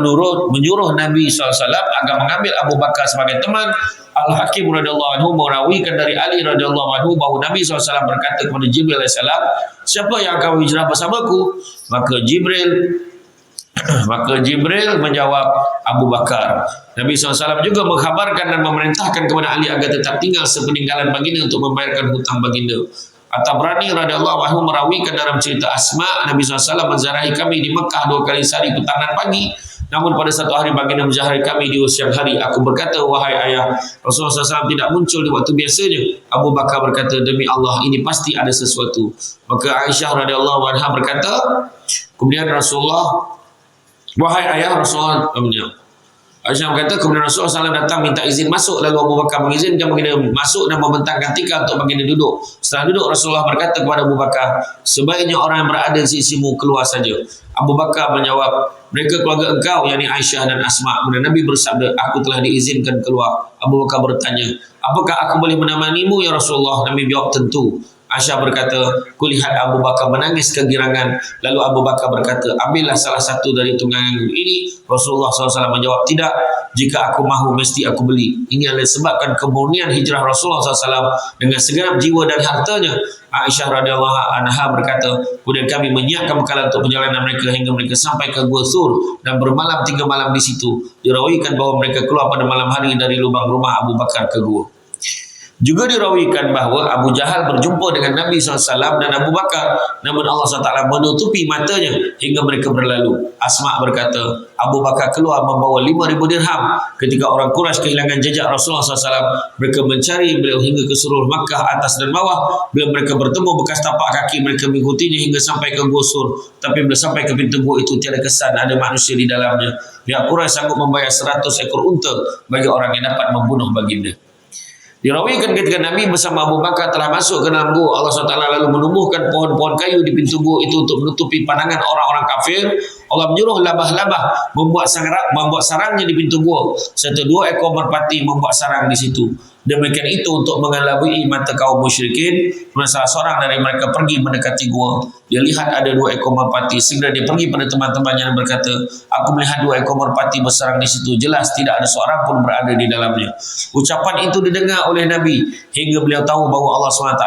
Speaker 1: menyuruh Nabi SAW agar mengambil Abu Bakar sebagai teman. Al-Hakim radhiyallahu anhu merawikan dari Ali radhiyallahu anhu bahawa Nabi SAW berkata kepada Jibril alaihissalam, siapa yang akan hijrah bersamaku? Maka Jibril menjawab, Abu Bakar. Nabi SAW juga mengkhabarkan dan memerintahkan kepada Ali agar tetap tinggal sepeninggalan baginda untuk membayarkan hutang baginda. At-Tabrani radhiyallahu anhu merawikan dalam cerita Asma, Nabi SAW menziarahi kami di Mekah 2 kali sehari, petang dan pagi. Namun pada satu hari baginda menziarahi kami di siang hari. Aku berkata, wahai ayah, Rasulullah SAW tidak muncul di waktu biasanya. Abu Bakar berkata, demi Allah ini pasti ada sesuatu. Maka Aisyah radhiyallahu anha berkata, kemudian Rasulullah, wahai ayah Rasulullah, Aisyah berkata, kemudian Rasulullah SAW datang minta izin masuk. Lalu Abu Bakar mengizinkan baginda masuk dan membentangkan tikar untuk baginda duduk. Setelah duduk, Rasulullah berkata kepada Abu Bakar, sebaiknya orang yang berada di sisimu keluar saja. Abu Bakar menjawab, mereka keluarga engkau, yakni Aisyah dan Asma. Kemudian Nabi bersabda, aku telah diizinkan keluar. Abu Bakar bertanya, apakah aku boleh menemanimu ya Rasulullah? Nabi jawab, tentu. Aisyah berkata, kulihat Abu Bakar menangis kegirangan. Lalu Abu Bakar berkata, ambillah salah satu dari tunggangan ini. Rasulullah SAW menjawab, tidak, jika aku mahu mesti aku beli. Ini adalah sebabkan kemurnian hijrah Rasulullah SAW dengan segenap jiwa dan hartanya. Aisyah radhiyallahu anha berkata, kemudian kami menyiapkan bekalan untuk perjalanan mereka hingga mereka sampai ke Gua Thur dan bermalam 3 malam di situ. Dirawikan bahawa mereka keluar pada malam hari dari lubang rumah Abu Bakar ke gua. Juga dirawikan bahawa Abu Jahal berjumpa dengan Nabi SAW dan Abu Bakar, namun Allah SWT menutupi matanya hingga mereka berlalu. Asma berkata, Abu Bakar keluar membawa 5,000 dirham. Ketika orang Quraisy kehilangan jejak Rasulullah SAW, mereka mencari beliau hingga ke seluruh Makkah, atas dan bawah. Bila mereka bertemu bekas tapak kaki, mereka mengikutinya hingga sampai ke Gua Thur. Tapi bila sampai ke pintu gua itu, tiada kesan ada manusia di dalamnya. Pihak Quraisy sanggup membayar 100 ekor unta bagi orang yang dapat membunuh baginda. Dirawikan ketika Nabi bersama Abu Bakar telah masuk ke dalam gua, Allah SWT lalu menumbuhkan pohon-pohon kayu di pintu gua itu untuk menutupi pandangan orang-orang kafir. Allah menyuruh labah-labah membuat sarangnya di pintu gua, serta 2 ekor merpati membuat sarang di situ. Demikian itu untuk mengelabui mata kaum musyrikin. Salah seorang dari mereka pergi mendekati gua. Dia lihat ada 2 ekor merpati. Segera dia pergi pada teman-temannya dan berkata, aku melihat 2 ekor merpati bersarang di situ. Jelas tidak ada seorang pun berada di dalamnya. Ucapan itu didengar oleh Nabi hingga beliau tahu bahawa Allah SWT,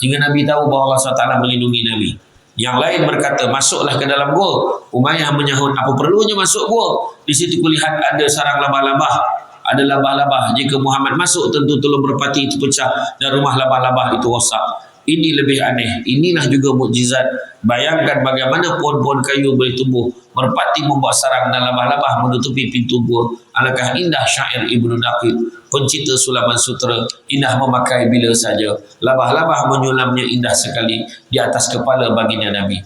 Speaker 1: hingga Nabi tahu bahawa Allah SWT melindungi Nabi. Yang lain berkata, masuklah ke dalam gua. Umayyah menyahut, apa perlunya masuk gua? Di situ kulihat ada sarang labah-labah. Ada labah-labah. Jika Muhammad masuk, tentu telur merpati itu pecah dan rumah labah-labah itu rosak. Ini lebih aneh. Inilah juga mukjizat. Bayangkan bagaimana pohon-pohon kayu boleh tumbuh. Merpati membuat sarang dan labah-labah menutupi pintu gua. Alangkah indah syair Ibnu Naqib, pencipta Sulaman Sutra. Indah memakai bila saja. Labah-labah menyulamnya indah sekali di atas kepala baginda Nabi.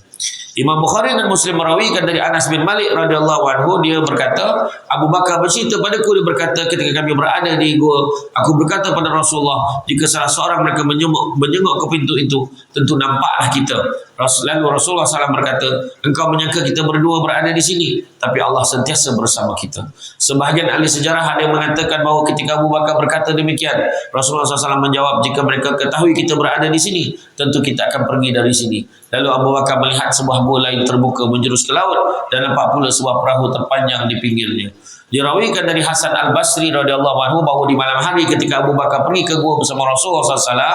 Speaker 1: Imam Bukhari dan Muslim merawikan dari Anas bin Malik radhiyallahu anhu, dia berkata, Abu Bakar bercerita padaku, dia berkata, ketika kami berada di gua, aku berkata pada Rasulullah, jika salah seorang mereka menyengok ke pintu itu, tentu nampaklah kita. Lalu Rasulullah SAW berkata, engkau menyangka kita berdua berada di sini, tapi Allah sentiasa bersama kita. Sebahagian ahli sejarah ada yang mengatakan bahawa ketika Abu Bakar berkata demikian, Rasulullah SAW menjawab, jika mereka ketahui kita berada di sini, tentu kita akan pergi dari sini. Lalu Abu Bakar melihat sebuah gua lain terbuka menjurus ke laut dan nampak pula sebuah perahu terpanjang di pinggirnya. Dirawikan dari Hasan Al-Basri radhiyallahu anhu bahawa di malam hari ketika Abu Bakar pergi ke gua bersama Rasulullah SAW,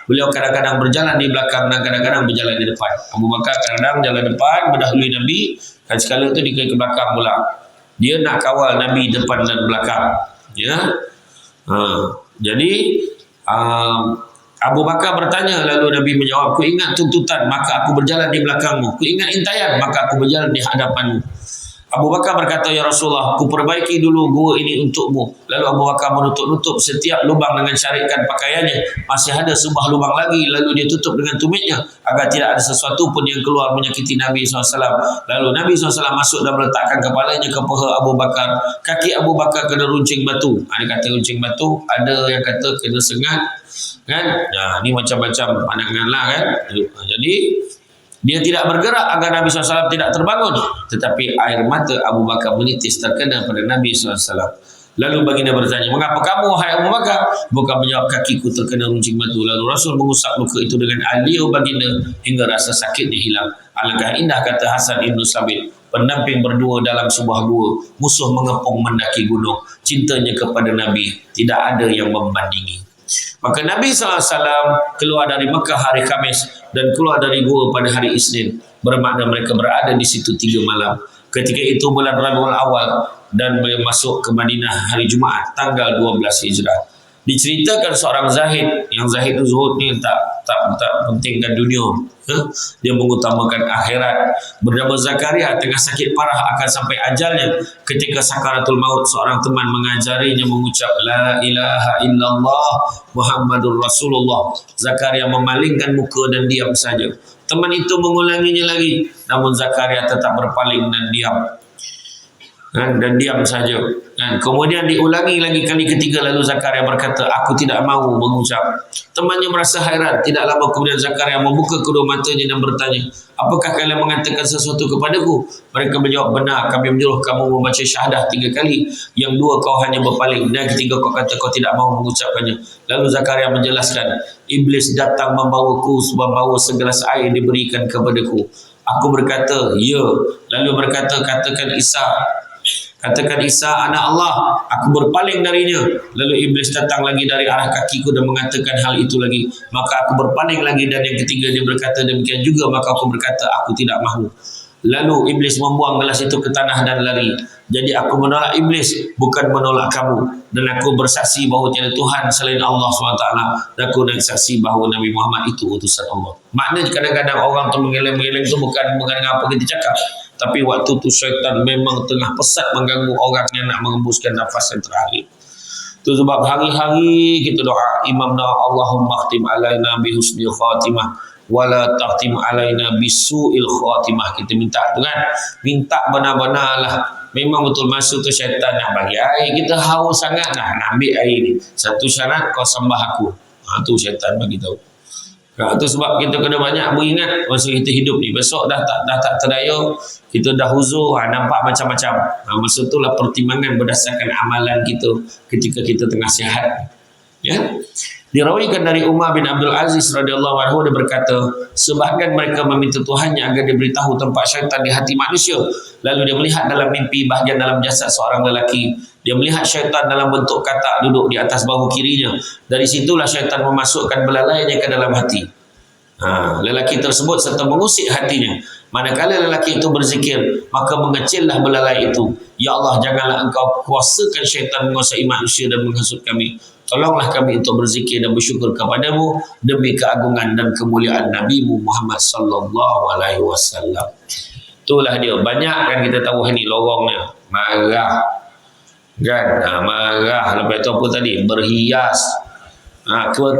Speaker 1: beliau kadang-kadang berjalan di belakang dan kadang-kadang berjalan di depan. Abu Bakar kadang-kadang jalan depan, mendahului Nabi, dan sekali itu dia ke belakang pula. Dia nak kawal Nabi depan dan belakang. Ya. Jadi Abu Bakar bertanya, lalu Nabi menjawab, ku ingat tuntutan, maka aku berjalan di belakangmu. Ku ingat intayan, maka aku berjalan di hadapanmu. Abu Bakar berkata, ya Rasulullah, ku perbaiki dulu gua ini untukmu. Lalu Abu Bakar menutup-nutup setiap lubang dengan syarikan pakaiannya. Masih ada sebuah lubang lagi, lalu dia tutup dengan tumitnya agar tidak ada sesuatu pun yang keluar menyakiti Nabi SAW. Lalu Nabi SAW masuk dan meletakkan kepalanya ke paha Abu Bakar. Kaki Abu Bakar kena runcing batu. Ada kata runcing batu, ada yang kata kena sengat, kan? Nah, ni macam-macam pandangan lah, kan? Jadi dia tidak bergerak agar Nabi SAW tidak terbangun. Tetapi air mata Abu Bakar menitis terkena pada Nabi SAW. Lalu baginda bertanya, mengapa kamu, wahai Abu Bakar? Bukan menjawab, kakiku terkena runcing batu. Lalu Rasul mengusap luka itu dengan aliyah baginda hingga rasa sakitnya hilang. Alangkah indah, kata Hasan Ibn Sabit, pendamping berdua dalam sebuah gua, musuh mengepung mendaki gunung. Cintanya kepada Nabi tidak ada yang membandingi. Maka Nabi SAW keluar dari Mekah hari Khamis dan keluar dari gua pada hari Isnin. Bermakna mereka berada di situ 3 malam. Ketika itu bulan Rabiul Awal dan beliau masuk ke Madinah hari Jumaat tanggal 12 Hijrah. Diceritakan seorang zahid, yang zahid itu zuhud ni tak pentingkan dunia. Dia mengutamakan akhirat. Bernama Zakaria tengah sakit parah akan sampai ajalnya. Ketika sakaratul maut, seorang teman mengajarinya mengucap la ilaha illallah Muhammadur Rasulullah. Zakaria memalingkan muka dan diam saja. Teman itu mengulanginya lagi, namun Zakaria tetap berpaling dan diam. Dan diam saja. Kemudian diulangi lagi kali ketiga, lalu Zakaria berkata, aku tidak mahu mengucap. Temannya merasa hairan. Tidak lama kemudian Zakaria membuka kedua matanya dan bertanya, apakah kalian mengatakan sesuatu kepadaku? Mereka menjawab, benar, kami menyuruh kamu membaca syahadah 3 kali. Yang 2 kau hanya berpaling, dan ketiga kau kata kau tidak mahu mengucapkannya. Lalu Zakaria menjelaskan, iblis datang membawa segelas air diberikan kepadaku. Aku berkata, ya. Lalu berkata, katakan Isa anak Allah. Aku berpaling darinya. Lalu iblis datang lagi dari arah kakiku dan mengatakan hal itu lagi. Maka aku berpaling lagi, dan yang ketiga dia berkata demikian juga. Maka aku berkata, aku tidak mahu. Lalu iblis membuang gelas itu ke tanah dan lari. Jadi aku menolak iblis, bukan menolak kamu. Dan aku bersaksi bahawa tiada Tuhan selain Allah SWT. Dan aku saksi bahawa Nabi Muhammad itu utusan Allah. Maknanya kadang-kadang orang tu mengeleng-geleng tu bukan apa kita cakap, tapi waktu tu syaitan memang tengah pesat mengganggu orang yang nak mengembuskan nafas yang terakhir. Itu sebab hari-hari kita doa, Imam doa, Allahumma khtim alaina bihusnil khatimah wala taqtim alaina bisu'il khatimah. Kita minta tu kan, minta benar-benar lah memang betul masuk tu syaitan nak bagi air, kita haus sangat nak ambil air ni, satu syarat kau sembah aku. Tu syaitan bagi tahu. Itu sebab kita kena banyak beringat masa kita hidup ni. Besok dah tak terdaya, kita dah huzur, nampak macam-macam. Masa itulah pertimbangan berdasarkan amalan kita ketika kita tengah sihat. Ya. Dirawikan dari Umar bin Abdul Aziz radhiyallahu anhu, dia berkata, sebahagian mereka meminta Tuhannya agar diberitahu tempat syaitan di hati manusia. Lalu dia melihat dalam mimpi bahagian dalam jasad seorang lelaki. Dia melihat syaitan dalam bentuk katak duduk di atas bahu kirinya. Dari situlah syaitan memasukkan belalainya ke dalam hati. Lelaki tersebut serta mengusik hatinya. Manakala lelaki itu berzikir, maka mengecillah belalai itu. Ya Allah, janganlah engkau kuasakan syaitan menguasai manusia dan menghasut kami. Tolonglah kami untuk berzikir dan bersyukur kepadamu demi keagungan dan kemuliaan Nabi Muhammad sallallahu alaihi wasallam. Itulah dia. Banyak kan kita tahu ni lorongnya. Marah. Kan? Marah. Lepas itu apa tadi? Berhias.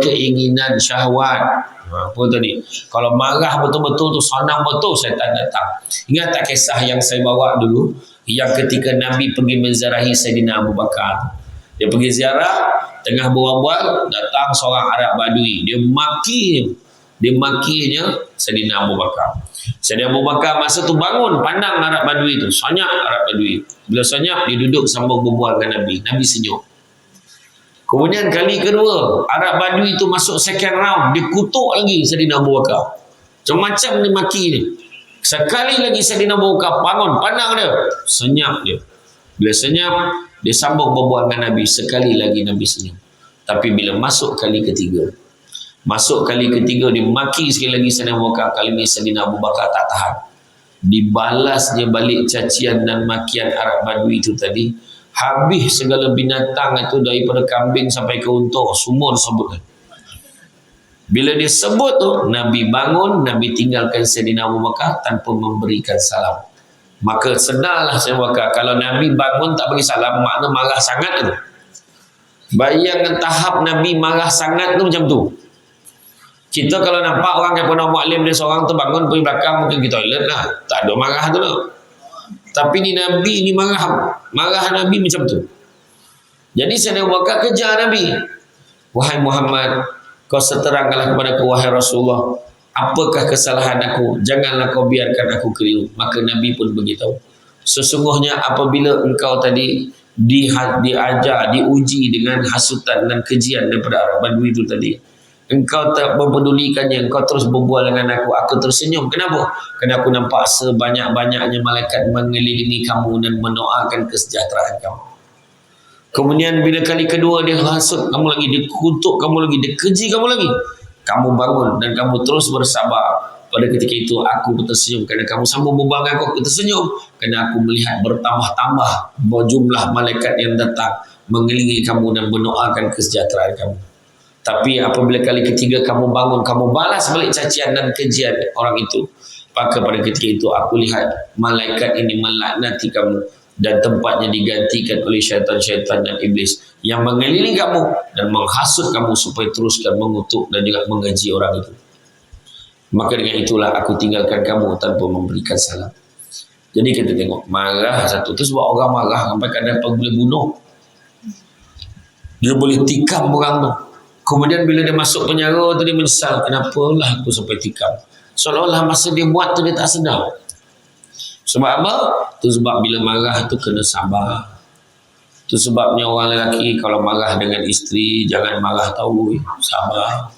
Speaker 1: Keinginan syahwat. Apa tadi? Kalau marah betul-betul tu senang betul syaitan datang. Ingat tak kisah yang saya bawa dulu? Yang ketika Nabi pergi menziarahi Sayyidina Abu Bakar. Dia pergi ziarah, tengah berbual, datang seorang Arab Badui. Dia makinya Sayyidina Abu Bakar. Sayyidina Abu Bakar masa tu bangun, pandang Arab Badui tu. Senyap Arab Badui. Bila senyap, dia duduk sambung berbual dengan Nabi. Nabi senyum. Kemudian kali kedua, Arab Badui tu masuk second round. Dia kutuk lagi Sayyidina Abu Bakar. Macam-macam dia maki ni. Sekali lagi Sayyidina Abu Bakar bangun, pandang dia. Senyap dia. Bila senyap, dia sambung berbual dengan Nabi. Sekali lagi Nabi senyum. Tapi bila masuk kali ketiga, dia maki sekali lagi Sayyidina Abu Bakar. Kali ini Sayyidina Abu Bakar tak tahan. Dibalasnya balik cacian dan makian Arab Badui itu tadi. Habis segala binatang itu, daripada kambing sampai ke unta, semua disebutkan. Bila dia sebut tu, Nabi bangun, Nabi tinggalkan Sayyidina Abu Bakar tanpa memberikan salam. Maka sedarlah Sayyidina Abu Bakar, kalau Nabi bangun tak bagi salam, makna marah sangat tu. Bayangkan tahap Nabi marah sangat tu macam tu. Kita kalau nampak orang yang pernah mu'alim dia seorang tu bangun pergi belakang, mungkin kita toilet lah, tak ada marah tu lah. Tapi ni Nabi ni marah Nabi macam tu. Jadi Sayyidina Abu Bakar kejar Nabi. Wahai Muhammad, kau seterangkanlah kepada aku, wahai Rasulullah, apakah kesalahan aku? Janganlah kau biarkan aku keliru. Maka Nabi pun beritahu, sesungguhnya apabila engkau tadi diajar, diuji dengan hasutan dan kejian daripada Arab Badui itu tadi, engkau tak mempedulikannya, engkau terus berbual dengan aku tersenyum. Kenapa? Kerana aku nampak sebanyak-banyaknya malaikat mengelilingi kamu dan mendoakan kesejahteraan kamu. Kemudian bila kali kedua dia hasut kamu lagi, dia kutuk kamu lagi, dia keji kamu lagi, kamu bangun dan kamu terus bersabar. Pada ketika itu aku tersenyum kerana kamu sambung berbual dengan aku tersenyum kerana aku melihat bertambah-tambah jumlah malaikat yang datang mengelilingi kamu dan mendoakan kesejahteraan kamu. Tapi apabila kali ketiga kamu bangun, kamu balas balik cacian dan kejian orang itu, maka pada ketika itu aku lihat malaikat ini melaknati kamu dan tempatnya digantikan oleh syaitan-syaitan dan iblis yang mengelilingi kamu dan menghasut kamu supaya teruskan mengutuk dan juga mengeji orang itu. Maka dengan itulah aku tinggalkan kamu tanpa memberikan salam. Jadi kita tengok marah satu tu, sebab orang marah sampai kadang boleh bunuh, dia boleh tikam orang tu. Kemudian bila dia masuk penjara tu, dia menyesal, kenapalah aku sampai tikam. Seolah-olah masa dia buat tu dia tak sedar. Sebab apa? Tu sebab bila marah tu kena sabar. Tu sebabnya orang lelaki kalau marah dengan isteri, jangan marah tahu, sabar.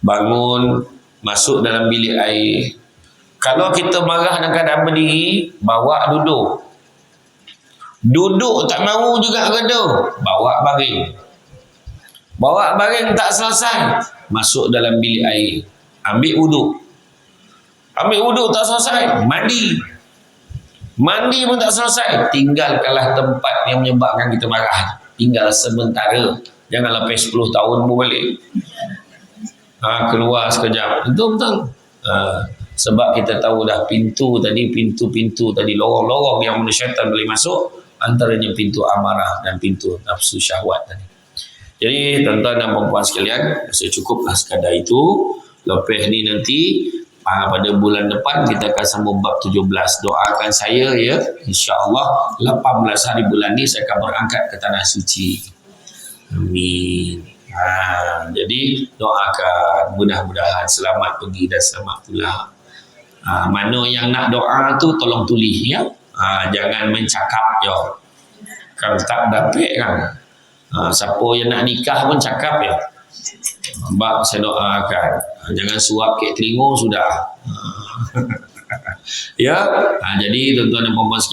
Speaker 1: Bangun, masuk dalam bilik air. Kalau kita marah dalam keadaan berdiri, bawa duduk. Duduk tak mahu juga kata, bawa baring. Bawa baring tak selesai, masuk dalam bilik air, ambil wuduk. Ambil wuduk tak selesai, mandi. Mandi pun tak selesai, tinggalkanlah tempat yang menyebabkan kita marah. Tinggal sementara, jangan lepas 10 tahun pun balik. Keluar sekejap, itu betul. Sebab kita tahu dah pintu tadi, lorong-lorong yang syaitan boleh masuk, antaranya pintu amarah dan pintu nafsu syahwat tadi. Jadi tuan-tuan dan puan sekalian, saya cukuplah sekadar itu. Lepas ni nanti pada bulan depan kita akan sambung bab 17. Doakan saya ya, insya-Allah 18 hari bulan ni saya akan berangkat ke tanah suci. Amin. Jadi doakan mudah-mudahan selamat pergi dan selamat pulang. Mana yang nak doa tu tolong tulis ya. Jangan mencakap je. Kalau tak dapat kan. Siapa yang nak nikah pun cakap ya. Bab saya doakan. Jangan suap ke telinga sudah. Ya. Jadi tuan-tuan dan puan-puan